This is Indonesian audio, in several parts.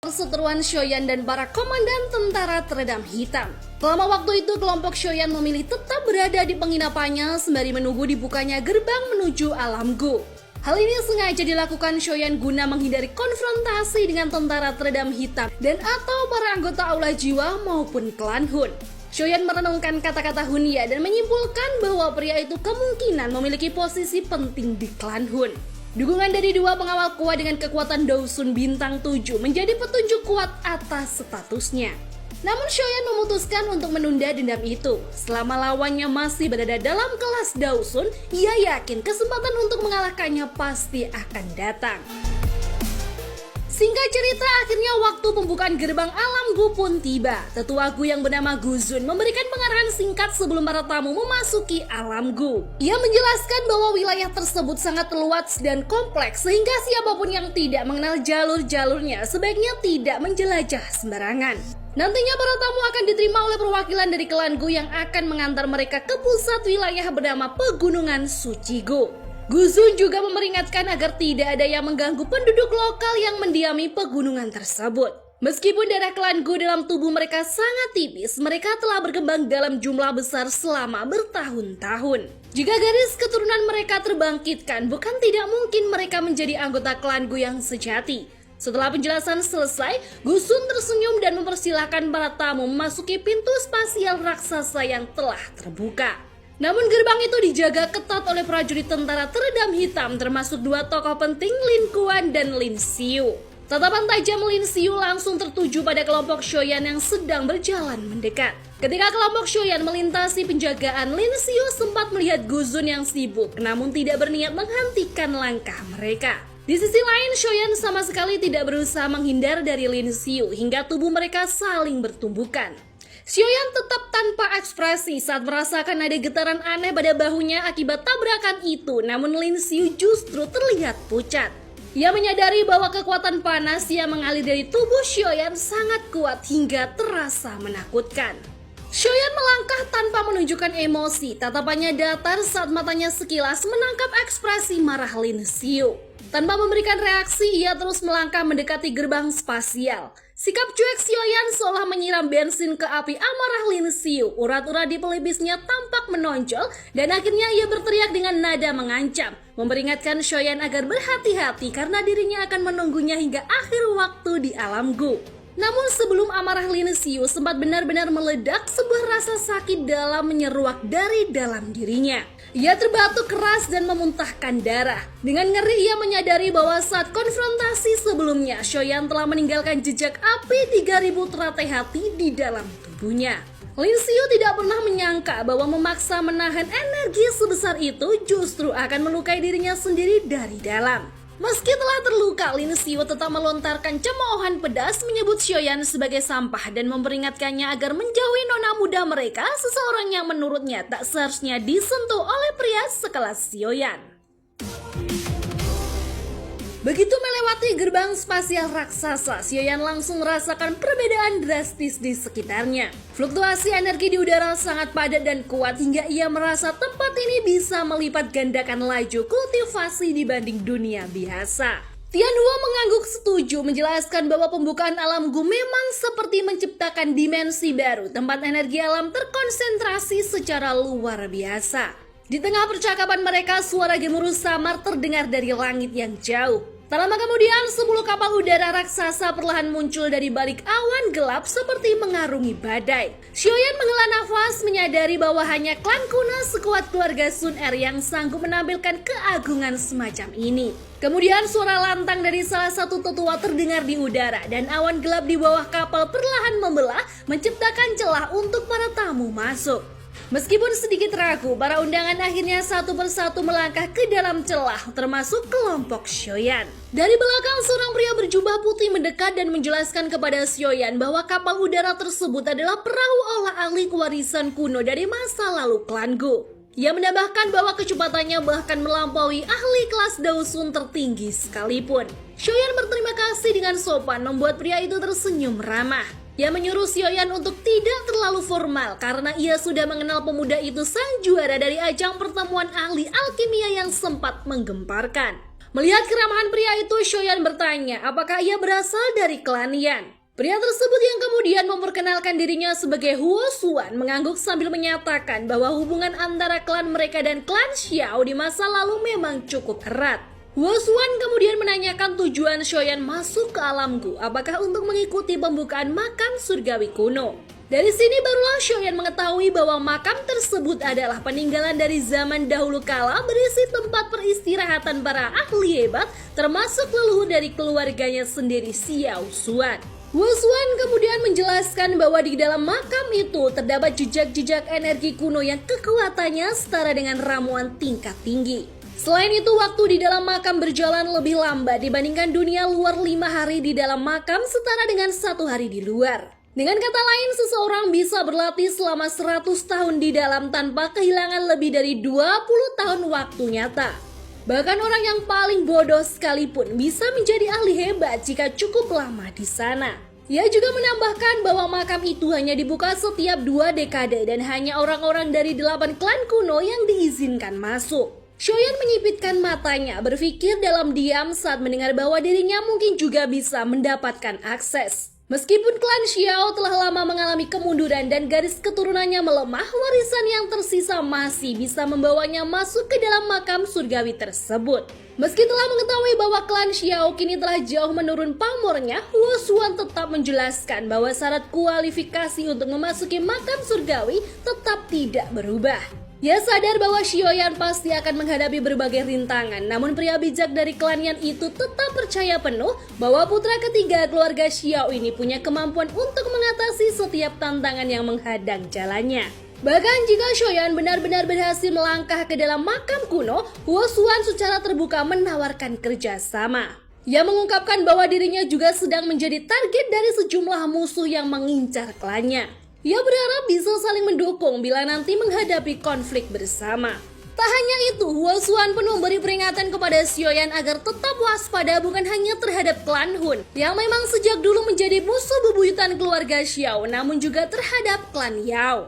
perseteruan Shoyan dan para komandan tentara teredam hitam. Selama waktu itu, kelompok Shoyan memilih tetap berada di penginapannya sembari menunggu dibukanya gerbang menuju alam Gu. Hal ini sengaja dilakukan Shoyan guna menghindari konfrontasi dengan tentara teredam hitam dan atau para anggota Aula Jiwa maupun klan Hun. Shoyan merenungkan kata-kata Hunya dan menyimpulkan bahwa pria itu kemungkinan memiliki posisi penting di klan Hun. Dukungan dari dua pengawal kuat dengan kekuatan Dousun bintang 7 menjadi petunjuk kuat atas statusnya. Namun Shoyan memutuskan untuk menunda dendam itu. Selama lawannya masih berada dalam kelas Dousun, ia yakin kesempatan untuk mengalahkannya pasti akan datang. Singkat cerita, akhirnya waktu pembukaan gerbang alam Gu pun tiba. Tetua Gu yang bernama Guzun memberikan pengarahan singkat sebelum para tamu memasuki alam Gu. Ia menjelaskan bahwa wilayah tersebut sangat luas dan kompleks sehingga siapapun yang tidak mengenal jalur-jalurnya sebaiknya tidak menjelajah sembarangan. Nantinya para tamu akan diterima oleh perwakilan dari klan Gu yang akan mengantar mereka ke pusat wilayah bernama Pegunungan Suci Gu. Guzun juga memperingatkan agar tidak ada yang mengganggu penduduk lokal yang mendiami pegunungan tersebut. Meskipun darah klan Gu dalam tubuh mereka sangat tipis, mereka telah berkembang dalam jumlah besar selama bertahun-tahun. Jika garis keturunan mereka terbangkitkan, bukan tidak mungkin mereka menjadi anggota klan Gu yang sejati. Setelah penjelasan selesai, Guzun tersenyum dan mempersilahkan para tamu memasuki pintu spasial raksasa yang telah terbuka. Namun gerbang itu dijaga ketat oleh prajurit tentara teredam hitam termasuk dua tokoh penting Lin Kuan dan Lin Xiu. Tatapan tajam Lin Xiu langsung tertuju pada kelompok Shoyan yang sedang berjalan mendekat. Ketika kelompok Shoyan melintasi penjagaan, Lin Xiu sempat melihat Guzun yang sibuk namun tidak berniat menghentikan langkah mereka. Di sisi lain, Shoyan sama sekali tidak berusaha menghindar dari Lin Xiu hingga tubuh mereka saling bertumbukan. Shoyan tetap tanpa ekspresi saat merasakan ada getaran aneh pada bahunya akibat tabrakan itu, namun Lin Xiu justru terlihat pucat. Ia menyadari bahwa kekuatan panas yang mengalir dari tubuh Shoyan sangat kuat hingga terasa menakutkan. Shoyan melangkah tanpa menunjukkan emosi, tatapannya datar saat matanya sekilas menangkap ekspresi marah Lin Xiu. Tanpa memberikan reaksi, ia terus melangkah mendekati gerbang spasial. Sikap cuek Shoyan seolah menyiram bensin ke api amarah Lin Xiu. Urat-urat di pelipisnya tampak menonjol dan akhirnya ia berteriak dengan nada mengancam, memperingatkan Shoyan agar berhati-hati karena dirinya akan menunggunya hingga akhir waktu di alam Gu. Namun sebelum amarah Lin Xiu sempat benar-benar meledak, sebuah rasa sakit dalam menyeruak dari dalam dirinya. Ia terbatuk keras dan memuntahkan darah. Dengan ngeri ia menyadari bahwa saat konfrontasi sebelumnya, Shoyan telah meninggalkan jejak api 3000 teratai hati di dalam tubuhnya. Lin Xiu tidak pernah menyangka bahwa memaksa menahan energi sebesar itu justru akan melukai dirinya sendiri dari dalam. Meski telah terluka, Lin Xiu tetap melontarkan cemoohan pedas menyebut Shoyan sebagai sampah dan memperingatkannya agar menjauhi nona muda mereka, seseorang yang menurutnya tak seharusnya disentuh oleh pria sekelas Shoyan. Begitu melewati gerbang spasial raksasa, Shoyan langsung merasakan perbedaan drastis di sekitarnya. Fluktuasi energi di udara sangat padat dan kuat hingga ia merasa tempat ini bisa melipat gandakan laju kultivasi dibanding dunia biasa. Tianhua mengangguk setuju menjelaskan bahwa pembukaan alam Gu memang seperti menciptakan dimensi baru, tempat energi alam terkonsentrasi secara luar biasa. Di tengah percakapan mereka, suara gemuruh samar terdengar dari langit yang jauh. Tak lama kemudian, 10 kapal udara raksasa perlahan muncul dari balik awan gelap seperti mengarungi badai. Shoyan menghela nafas menyadari bahwa hanya klan kuno sekuat keluarga Sun Er yang sanggup menampilkan keagungan semacam ini. Kemudian suara lantang dari salah satu tetua terdengar di udara dan awan gelap di bawah kapal perlahan membelah, menciptakan celah untuk para tamu masuk. Meskipun sedikit ragu, para undangan akhirnya satu persatu melangkah ke dalam celah, termasuk kelompok Shoyan. Dari belakang, seorang pria berjubah putih mendekat dan menjelaskan kepada Shoyan bahwa kapal udara tersebut adalah perahu olah-alik warisan kuno dari masa lalu klan Gu. Ia menambahkan bahwa kecepatannya bahkan melampaui ahli kelas Dousun tertinggi sekalipun. Shoyan berterima kasih dengan sopan membuat pria itu tersenyum ramah. Ia menyuruh Shoyan untuk tidak terlalu formal karena ia sudah mengenal pemuda itu sang juara dari ajang pertemuan ahli alkimia yang sempat menggemparkan. Melihat keramahan pria itu, Shoyan bertanya apakah ia berasal dari klan Yan. Pria tersebut yang kemudian memperkenalkan dirinya sebagai Huo Xuan mengangguk sambil menyatakan bahwa hubungan antara klan mereka dan klan Xiao di masa lalu memang cukup erat. Huo Xuan kemudian menanyakan tujuan Shoyan masuk ke alam Gu, apakah untuk mengikuti pembukaan makam surgawi kuno. Dari sini barulah Shoyan mengetahui bahwa makam tersebut adalah peninggalan dari zaman dahulu kala berisi tempat peristirahatan para ahli hebat termasuk leluhur dari keluarganya sendiri Xiao Xuan. Huo Xuan kemudian menjelaskan bahwa di dalam makam itu terdapat jejak-jejak energi kuno yang kekuatannya setara dengan ramuan tingkat tinggi. Selain itu, waktu di dalam makam berjalan lebih lambat dibandingkan dunia luar 5 hari di dalam makam setara dengan 1 hari di luar. Dengan kata lain, seseorang bisa berlatih selama 100 tahun di dalam tanpa kehilangan lebih dari 20 tahun waktu nyata. Bahkan orang yang paling bodoh sekalipun bisa menjadi ahli hebat jika cukup lama di sana. Ia juga menambahkan bahwa makam itu hanya dibuka setiap 2 dekade dan hanya orang-orang dari 8 klan kuno yang diizinkan masuk. Shoyan menyipitkan matanya, berpikir dalam diam saat mendengar bahwa dirinya mungkin juga bisa mendapatkan akses. Meskipun klan Xiao telah lama mengalami kemunduran dan garis keturunannya melemah, warisan yang tersisa masih bisa membawanya masuk ke dalam makam surgawi tersebut. Meski telah mengetahui bahwa klan Xiao kini telah jauh menurun pamornya, Huo Xuan tetap menjelaskan bahwa syarat kualifikasi untuk memasuki makam surgawi tetap tidak berubah. Ia sadar bahwa Shoyan pasti akan menghadapi berbagai rintangan, namun pria bijak dari klan Yan itu tetap percaya penuh bahwa putra ketiga keluarga Xiao ini punya kemampuan untuk mengatasi setiap tantangan yang menghadang jalannya. Bahkan jika Shoyan benar-benar berhasil melangkah ke dalam makam kuno, Huo Xuan secara terbuka menawarkan kerjasama. Ia mengungkapkan bahwa dirinya juga sedang menjadi target dari sejumlah musuh yang mengincar klannya. Ia berharap bisa saling mendukung bila nanti menghadapi konflik bersama. Tak hanya itu, Huo Xuan pun memberi peringatan kepada Shoyan agar tetap waspada bukan hanya terhadap klan Hun yang memang sejak dulu menjadi musuh bebuyutan keluarga Xiao, namun juga terhadap klan Yao.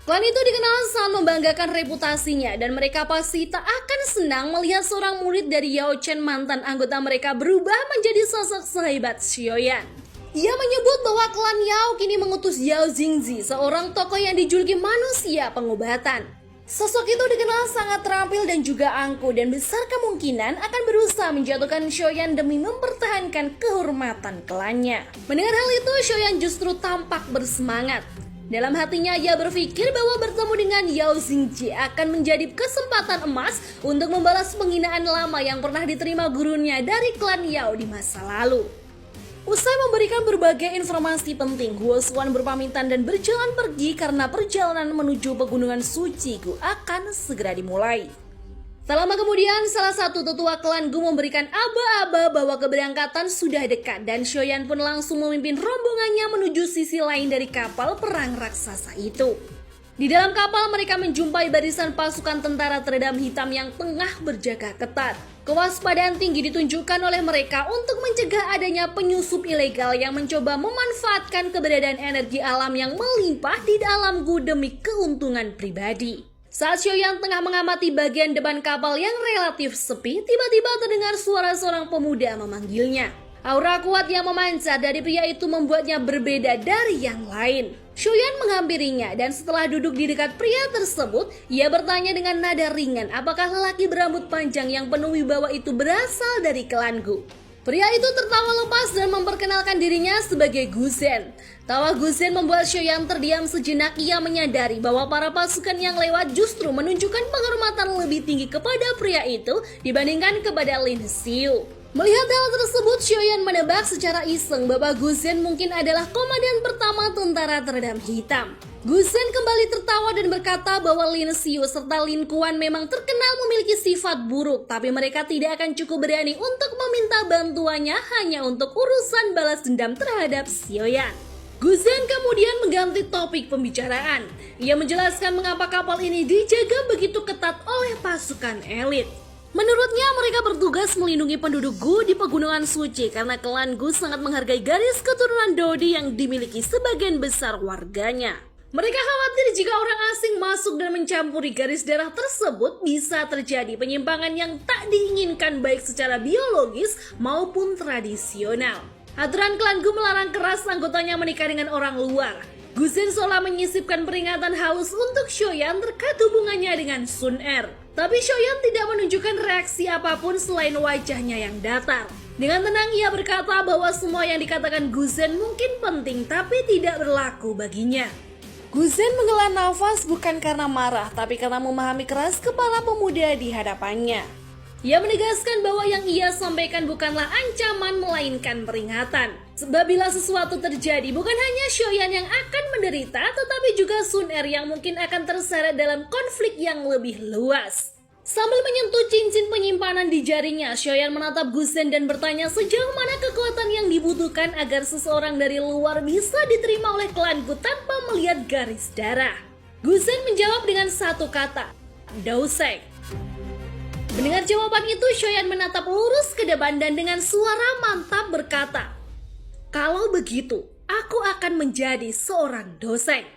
Klan itu dikenal sangat membanggakan reputasinya dan mereka pasti tak akan senang melihat seorang murid dari Yao Chen, mantan anggota mereka, berubah menjadi sosok sehebat Shoyan. Ia menyebut bahwa klan Yao kini mengutus Yao Jingzi, seorang tokoh yang dijuluki manusia pengobatan. Sosok itu dikenal sangat terampil dan juga angkuh dan besar kemungkinan akan berusaha menjatuhkan Shoyan demi mempertahankan kehormatan klannya. Mendengar hal itu, Shoyan justru tampak bersemangat. Dalam hatinya ia berpikir bahwa bertemu dengan Yao Jingzi akan menjadi kesempatan emas untuk membalas penghinaan lama yang pernah diterima gurunya dari klan Yao di masa lalu. Usai memberikan berbagai informasi penting, Huo Xuan berpamitan dan berjalan pergi karena perjalanan menuju pegunungan suci Gu akan segera dimulai. Tak lama kemudian, salah satu tetua klan Gu memberikan aba-aba bahwa keberangkatan sudah dekat dan Shoyan pun langsung memimpin rombongannya menuju sisi lain dari kapal perang raksasa itu. Di dalam kapal mereka menjumpai barisan pasukan tentara teredam hitam yang tengah berjaga ketat. Kewaspadaan tinggi ditunjukkan oleh mereka untuk mencegah adanya penyusup ilegal yang mencoba memanfaatkan keberadaan energi alam yang melimpah di dalam Gu demi keuntungan pribadi. Saat Shoyan tengah mengamati bagian depan kapal yang relatif sepi, tiba-tiba terdengar suara seorang pemuda memanggilnya. Aura kuat yang memancar dari pria itu membuatnya berbeda dari yang lain. Shoyan menghampirinya dan setelah duduk di dekat pria tersebut, ia bertanya dengan nada ringan apakah lelaki berambut panjang yang penuh wibawa itu berasal dari klan Gu. Pria itu tertawa lepas dan memperkenalkan dirinya sebagai Gu Zhen. Tawa Gu Zhen membuat Shoyan terdiam sejenak. Ia menyadari bahwa para pasukan yang lewat justru menunjukkan penghormatan lebih tinggi kepada pria itu dibandingkan kepada Lin Xiu. Melihat hal tersebut, Shoyan menebak secara iseng bahwa Gu Zhen mungkin adalah komandan pertama tentara teredam hitam. Gu Zhen kembali tertawa dan berkata bahwa Lin Xiu serta Lin Kuan memang terkenal memiliki sifat buruk, tapi mereka tidak akan cukup berani untuk meminta bantuannya hanya untuk urusan balas dendam terhadap Shoyan. Gu Zhen kemudian mengganti topik pembicaraan. Ia menjelaskan mengapa kapal ini dijaga begitu ketat oleh pasukan elit. Menurutnya mereka bertugas melindungi penduduk Gu di pegunungan suci karena klan Gu sangat menghargai garis keturunan Dodi yang dimiliki sebagian besar warganya. Mereka khawatir jika orang asing masuk dan mencampuri garis darah tersebut bisa terjadi penyimpangan yang tak diinginkan baik secara biologis maupun tradisional. Aturan klan Gu melarang keras anggotanya menikah dengan orang luar. Gusen seolah menyisipkan peringatan halus untuk Shoyan terkait hubungannya dengan Sun Er. Tapi Shoyan tidak menunjukkan reaksi apapun selain wajahnya yang datar. Dengan tenang ia berkata bahwa semua yang dikatakan Gusen mungkin penting tapi tidak berlaku baginya. Gusen menghela nafas bukan karena marah, tapi karena memahami keras kepala pemuda di hadapannya. Ia menegaskan bahwa yang ia sampaikan bukanlah ancaman, melainkan peringatan. Sebab bila sesuatu terjadi, bukan hanya Shoyan yang akan menderita, tetapi juga Sun Er yang mungkin akan terseret dalam konflik yang lebih luas. Sambil menyentuh cincin penyimpanan di jarinya, Shoyan menatap Gusen dan bertanya sejauh mana kekuatan yang dibutuhkan agar seseorang dari luar bisa diterima oleh klanku tanpa melihat garis darah. Gusen menjawab dengan satu kata, Doseng. Mendengar jawaban itu, Shoyan menatap lurus ke depan dan dengan suara mantap berkata, "Kalau begitu, aku akan menjadi seorang Doseng."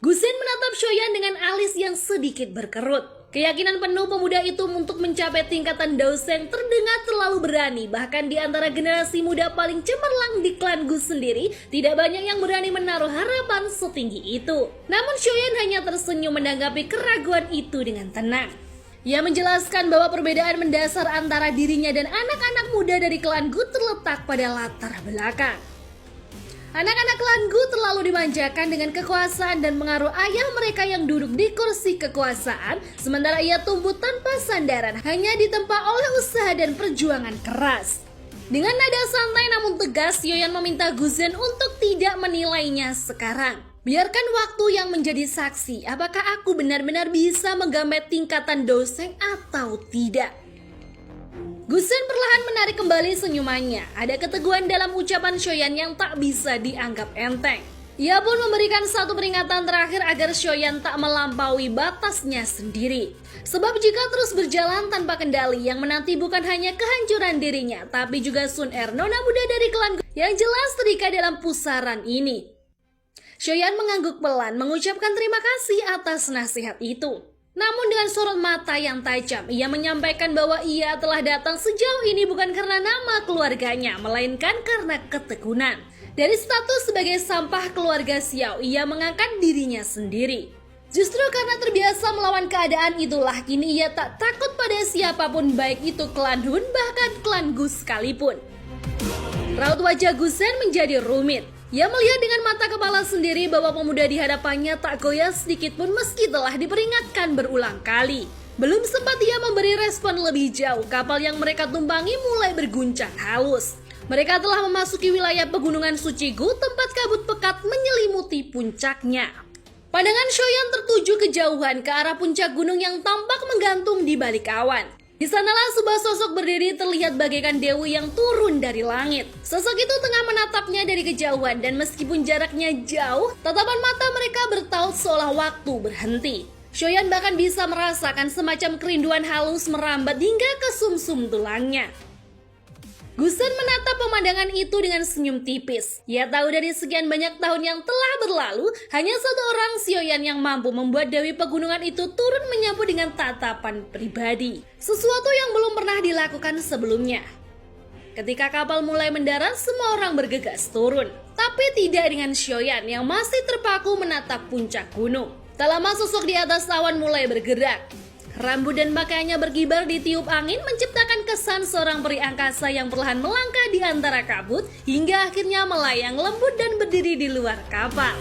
Gusen menatap Shoyan dengan alis yang sedikit berkerut. Keyakinan penuh pemuda itu untuk mencapai tingkatan Doseng terdengar terlalu berani. Bahkan di antara generasi muda paling cemerlang di klan Gu sendiri, tidak banyak yang berani menaruh harapan setinggi itu. Namun Shoyan hanya tersenyum menanggapi keraguan itu dengan tenang. Ia menjelaskan bahwa perbedaan mendasar antara dirinya dan anak-anak muda dari klan Gu terletak pada latar belakang. Anak-anak klan Gu terlalu dimanjakan dengan kekuasaan dan pengaruh ayah mereka yang duduk di kursi kekuasaan, sementara ia tumbuh tanpa sandaran, hanya ditempa oleh usaha dan perjuangan keras. Dengan nada santai namun tegas, Shoyan meminta Gusen untuk tidak menilainya sekarang. Biarkan waktu yang menjadi saksi, apakah aku benar-benar bisa menggamet tingkatan Doseng atau tidak. Gusen perlahan menarik kembali senyumannya. Ada keteguhan dalam ucapan Shoyan yang tak bisa dianggap enteng. Ia pun memberikan satu peringatan terakhir agar Shoyan tak melampaui batasnya sendiri. Sebab jika terus berjalan tanpa kendali, yang menanti bukan hanya kehancuran dirinya, tapi juga Sun Er, nona muda dari klan Gu yang jelas terikat dalam pusaran ini. Shoyan mengangguk pelan, mengucapkan terima kasih atas nasihat itu. Namun dengan sorot mata yang tajam, ia menyampaikan bahwa ia telah datang sejauh ini bukan karena nama keluarganya, melainkan karena ketekunan. Dari status sebagai sampah keluarga Xiao, ia mengangkat dirinya sendiri. Justru karena terbiasa melawan keadaan itulah, kini ia tak takut pada siapapun, baik itu klan Hun, bahkan klan Gu sekalipun. Raut wajah Gusen menjadi rumit. Ia melihat dengan mata kepala sendiri bahwa pemuda di hadapannya tak goyah sedikit pun meski telah diperingatkan berulang kali. Belum sempat ia memberi respon lebih jauh, kapal yang mereka tumpangi mulai berguncang halus. Mereka telah memasuki wilayah pegunungan Suci Gu, tempat kabut pekat menyelimuti puncaknya. Pandangan Shoyan tertuju kejauhan ke arah puncak gunung yang tampak menggantung di balik awan. Di sanalah sebuah sosok berdiri terlihat bagaikan dewi yang turun dari langit. Sosok itu tengah menatapnya dari kejauhan dan meskipun jaraknya jauh, tatapan mata mereka bertaut seolah waktu berhenti. Shoyan bahkan bisa merasakan semacam kerinduan halus merambat hingga ke sumsum tulangnya. Gusen menatap pemandangan itu dengan senyum tipis. Ia tahu dari sekian banyak tahun yang telah berlalu, hanya satu orang Shoyan yang mampu membuat Dewi Pegunungan itu turun menyambut dengan tatapan pribadi. Sesuatu yang belum pernah dilakukan sebelumnya. Ketika kapal mulai mendarat, semua orang bergegas turun. Tapi tidak dengan Shoyan yang masih terpaku menatap puncak gunung. Tak lama sosok di atas awan mulai bergerak. Rambut dan pakaiannya berkibar ditiup angin, menciptakan kesan seorang peri angkasa yang perlahan melangkah di antara kabut hingga akhirnya melayang lembut dan berdiri di luar kapal.